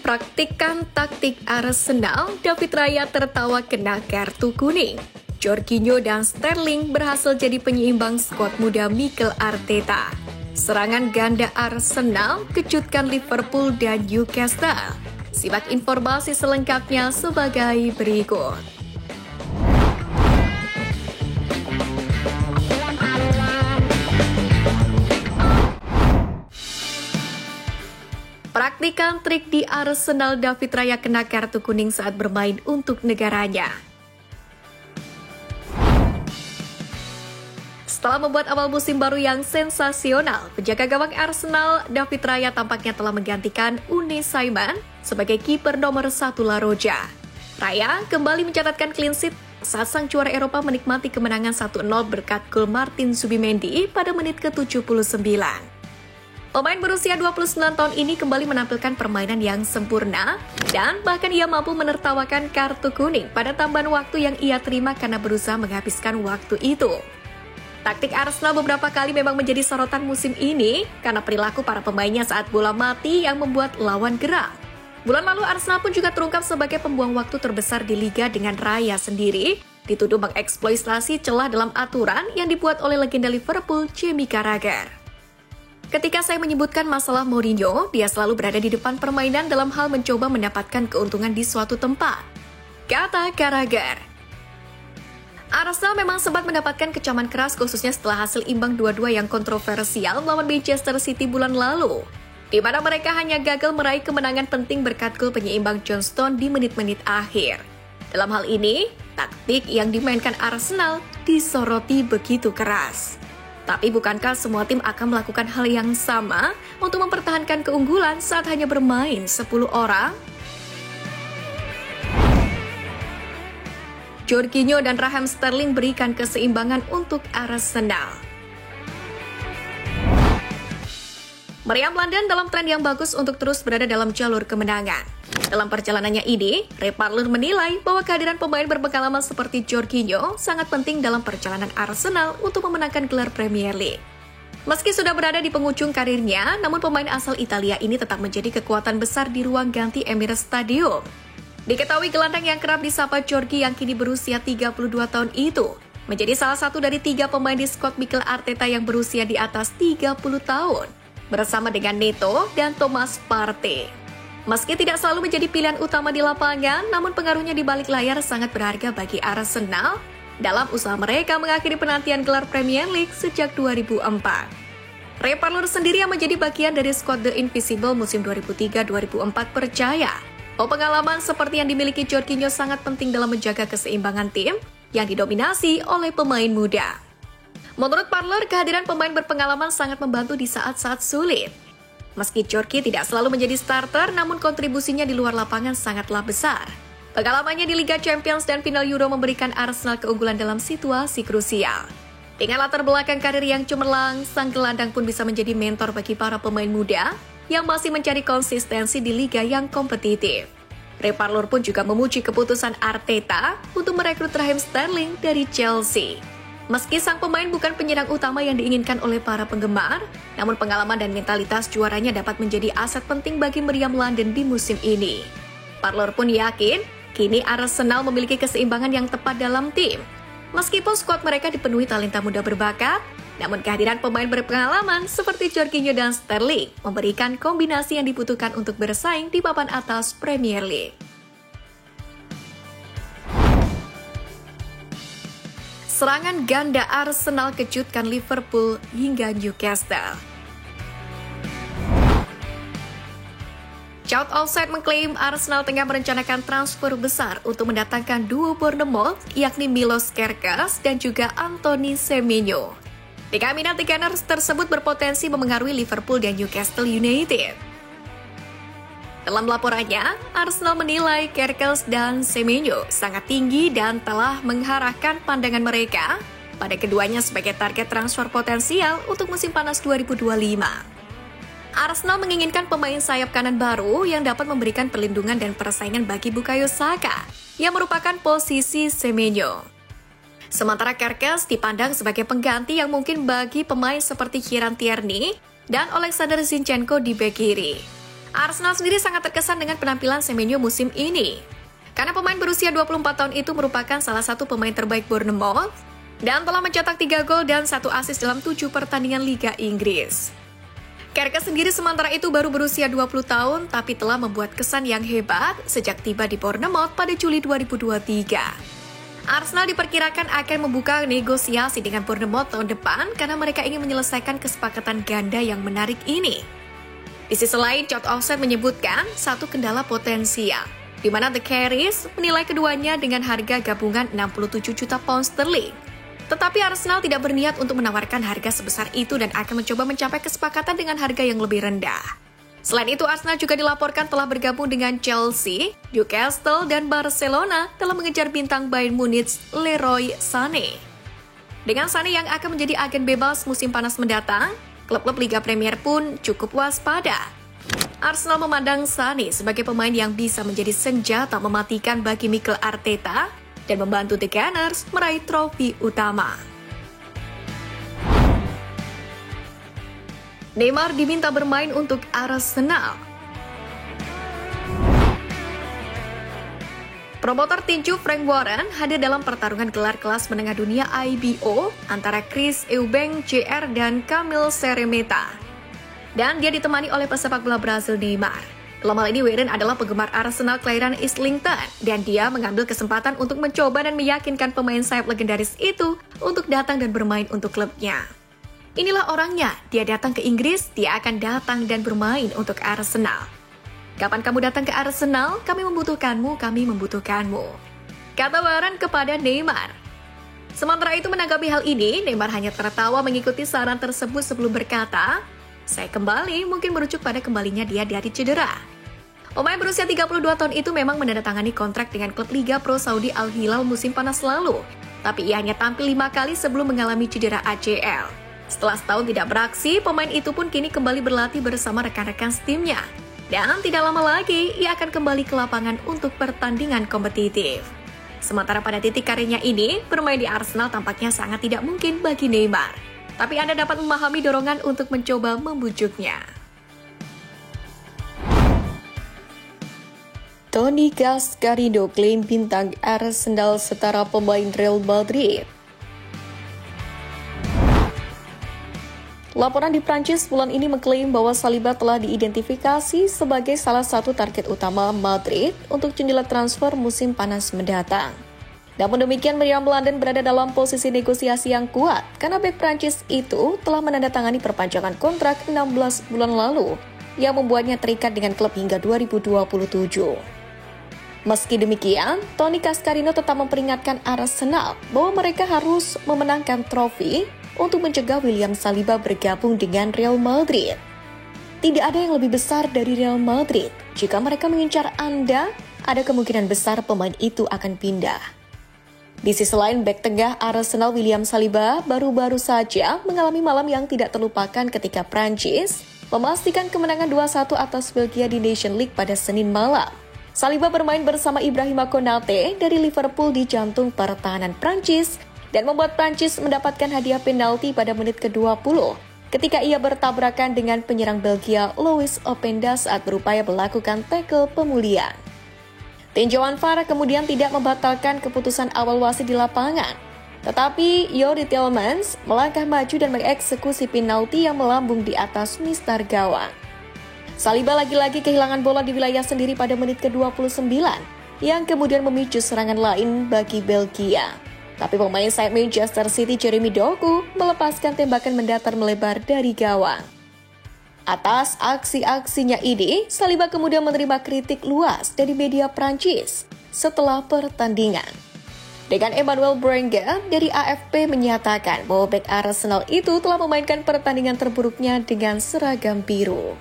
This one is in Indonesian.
Praktikkan taktik Arsenal, David Raya tertawa kena kartu kuning. Jorginho dan Sterling berhasil jadi penyeimbang skuad muda Mikel Arteta. Serangan ganda Arsenal kejutkan Liverpool dan Newcastle. Simak informasi selengkapnya sebagai berikut. Praktikan trik di Arsenal, David Raya kena kartu kuning saat bermain untuk negaranya. Setelah membuat awal musim baru yang sensasional, penjaga gawang Arsenal, David Raya tampaknya telah menggantikan Unai Simon sebagai kiper nomor 1 La Roja. Raya kembali mencatatkan clean sheet saat sang juara Eropa menikmati kemenangan 1-0 berkat gol Martin Zubimendi pada menit ke-79. Pemain berusia 29 tahun ini kembali menampilkan permainan yang sempurna dan bahkan ia mampu menertawakan kartu kuning pada tambahan waktu yang ia terima karena berusaha menghabiskan waktu itu. Taktik Arsenal beberapa kali memang menjadi sorotan musim ini karena perilaku para pemainnya saat bola mati yang membuat lawan geram. Bulan lalu Arsenal pun juga terungkap sebagai pembuang waktu terbesar di liga dengan Raya sendiri dituduh mengeksploitasi celah dalam aturan yang dibuat oleh legenda Liverpool Jamie Carragher. Ketika saya menyebutkan masalah Mourinho, dia selalu berada di depan permainan dalam hal mencoba mendapatkan keuntungan di suatu tempat, kata Carragher. Arsenal memang sempat mendapatkan kecaman keras khususnya setelah hasil imbang 2-2 yang kontroversial melawan Manchester City bulan lalu, di mana mereka hanya gagal meraih kemenangan penting berkat gol penyeimbang John Stones di menit-menit akhir. Dalam hal ini, taktik yang dimainkan Arsenal disoroti begitu keras. Tapi bukankah semua tim akan melakukan hal yang sama untuk mempertahankan keunggulan saat hanya bermain 10 orang? Jorginho dan Raheem Sterling berikan keseimbangan untuk Arsenal. Meriam London dalam tren yang bagus untuk terus berada dalam jalur kemenangan. Dalam perjalanannya ini, Ray Parlour menilai bahwa kehadiran pemain berpengalaman seperti Jorginho sangat penting dalam perjalanan Arsenal untuk memenangkan gelar Premier League. Meski sudah berada di penghujung karirnya, namun pemain asal Italia ini tetap menjadi kekuatan besar di ruang ganti Emirates Stadium. Diketahui gelandang yang kerap disapa Jorgi yang kini berusia 32 tahun itu menjadi salah satu dari 3 pemain di skuad Mikel Arteta yang berusia di atas 30 tahun, bersama dengan Neto dan Thomas Partey. Meski tidak selalu menjadi pilihan utama di lapangan, namun pengaruhnya di balik layar sangat berharga bagi Arsenal dalam usaha mereka mengakhiri penantian gelar Premier League sejak 2004. Ray Parlour sendiri yang menjadi bagian dari skuad The Invisible musim 2003-2004 percaya bahwa pengalaman seperti yang dimiliki Jorginho sangat penting dalam menjaga keseimbangan tim yang didominasi oleh pemain muda. Menurut Parlour, kehadiran pemain berpengalaman sangat membantu di saat-saat sulit. Meski Jorgi tidak selalu menjadi starter, namun kontribusinya di luar lapangan sangatlah besar. Pengalamannya di Liga Champions dan final Euro memberikan Arsenal keunggulan dalam situasi krusial. Dengan latar belakang karir yang cemerlang, sang gelandang pun bisa menjadi mentor bagi para pemain muda yang masih mencari konsistensi di liga yang kompetitif. Ray Parlour pun juga memuji keputusan Arteta untuk merekrut Raheem Sterling dari Chelsea. Meski sang pemain bukan penyerang utama yang diinginkan oleh para penggemar, namun pengalaman dan mentalitas juaranya dapat menjadi aset penting bagi meriam London di musim ini. Parlour pun yakin, kini Arsenal memiliki keseimbangan yang tepat dalam tim. Meskipun skuad mereka dipenuhi talenta muda berbakat, namun kehadiran pemain berpengalaman seperti Jorginho dan Sterling memberikan kombinasi yang dibutuhkan untuk bersaing di papan atas Premier League. Serangan ganda Arsenal kejutkan Liverpool hingga Newcastle. Shout Offside mengklaim Arsenal tengah merencanakan transfer besar untuk mendatangkan duo Bournemouth, yakni Milos Kerkez dan juga Anthony Semenyo. Tiga minat The Gunners tersebut berpotensi memengaruhi Liverpool dan Newcastle United. Dalam laporannya, Arsenal menilai Kerkez dan Semenyo sangat tinggi dan telah mengarahkan pandangan mereka pada keduanya sebagai target transfer potensial untuk musim panas 2025. Arsenal menginginkan pemain sayap kanan baru yang dapat memberikan perlindungan dan persaingan bagi Bukayo Saka, yang merupakan posisi Semenyo. Sementara Kerkez dipandang sebagai pengganti yang mungkin bagi pemain seperti Kieran Tierney dan Alexander Zinchenko di bek kiri. Arsenal sendiri sangat terkesan dengan penampilan Semenyo musim ini. Karena pemain berusia 24 tahun itu merupakan salah satu pemain terbaik Bournemouth dan telah mencetak 3 gol dan 1 assist dalam 7 pertandingan Liga Inggris. Kerkez sendiri sementara itu baru berusia 20 tahun tapi telah membuat kesan yang hebat sejak tiba di Bournemouth pada Juli 2023. Arsenal diperkirakan akan membuka negosiasi dengan Bournemouth tahun depan karena mereka ingin menyelesaikan kesepakatan ganda yang menarik ini. Di sisi lain, Chot Offset menyebutkan satu kendala potensial, di mana The Carries menilai keduanya dengan harga gabungan 67 juta pound sterling. Tetapi Arsenal tidak berniat untuk menawarkan harga sebesar itu dan akan mencoba mencapai kesepakatan dengan harga yang lebih rendah. Selain itu, Arsenal juga dilaporkan telah bergabung dengan Chelsea, Newcastle, dan Barcelona dalam mengejar bintang Bayern Munich Leroy Sané. Dengan Sané yang akan menjadi agen bebas musim panas mendatang, klub-klub Liga Premier pun cukup waspada. Arsenal memandang Sané sebagai pemain yang bisa menjadi senjata mematikan bagi Mikel Arteta dan membantu The Gunners meraih trofi utama. Neymar diminta bermain untuk Arsenal. Promotor tinju Frank Warren hadir dalam pertarungan gelar kelas menengah dunia IBO antara Chris Eubank Jr. dan Kamil Seremeta. Dan dia ditemani oleh pesepak bola Brazil Neymar. Dalam hal ini Warren adalah penggemar Arsenal kelahiran Islington dan dia mengambil kesempatan untuk mencoba dan meyakinkan pemain sayap legendaris itu untuk datang dan bermain untuk klubnya. Inilah orangnya, dia datang ke Inggris, dia akan datang dan bermain untuk Arsenal. Kapan kamu datang ke Arsenal? Kami membutuhkanmu, kami membutuhkanmu, kata Warren kepada Neymar. Sementara itu menanggapi hal ini, Neymar hanya tertawa mengikuti saran tersebut sebelum berkata, "Saya kembali," mungkin merujuk pada kembalinya dia dari cedera. Pemain berusia 32 tahun itu memang menandatangani kontrak dengan klub Liga Pro Saudi Al Hilal musim panas lalu, tapi ia hanya tampil 5 kali sebelum mengalami cedera ACL. Setelah setahun tidak beraksi, pemain itu pun kini kembali berlatih bersama rekan-rekan timnya. Dan tidak lama lagi, ia akan kembali ke lapangan untuk pertandingan kompetitif. Sementara pada titik karirnya ini, bermain di Arsenal tampaknya sangat tidak mungkin bagi Neymar. Tapi Anda dapat memahami dorongan untuk mencoba membujuknya. Toni Cascarino klaim bintang Arsenal setara pemain Real Madrid. Laporan di Prancis bulan ini mengklaim bahwa Saliba telah diidentifikasi sebagai salah satu target utama Madrid untuk jendela transfer musim panas mendatang. Namun demikian, Meriam London berada dalam posisi negosiasi yang kuat karena bek Prancis itu telah menandatangani perpanjangan kontrak 16 bulan lalu yang membuatnya terikat dengan klub hingga 2027. Meski demikian, Toni Cascarino tetap memperingatkan Arsenal bahwa mereka harus memenangkan trofi untuk mencegah William Saliba bergabung dengan Real Madrid. Tidak ada yang lebih besar dari Real Madrid. Jika mereka mengincar Anda, ada kemungkinan besar pemain itu akan pindah. Di sisi lain, bek tengah Arsenal William Saliba baru-baru saja mengalami malam yang tidak terlupakan ketika Prancis memastikan kemenangan 2-1 atas Belgia di Nation League pada Senin malam. Saliba bermain bersama Ibrahima Konate dari Liverpool di jantung pertahanan Prancis dan membuat Prancis mendapatkan hadiah penalti pada menit ke-20 ketika ia bertabrakan dengan penyerang Belgia Louis Openda saat berupaya melakukan tackle pemulihan. Tinjauan VAR kemudian tidak membatalkan keputusan awal wasit di lapangan, tetapi Yuri Tielemans melangkah maju dan mengeksekusi penalti yang melambung di atas mistar gawang. Saliba lagi-lagi kehilangan bola di wilayah sendiri pada menit ke-29 yang kemudian memicu serangan lain bagi Belgia. Tapi pemain sayap Manchester City Jeremy Doku melepaskan tembakan mendatar melebar dari gawang. Atas aksi-aksinya ini, Saliba kemudian menerima kritik luas dari media Prancis setelah pertandingan. Dengan Emmanuel Brenger dari AFP menyatakan bahwa bek Arsenal itu telah memainkan pertandingan terburuknya dengan seragam biru.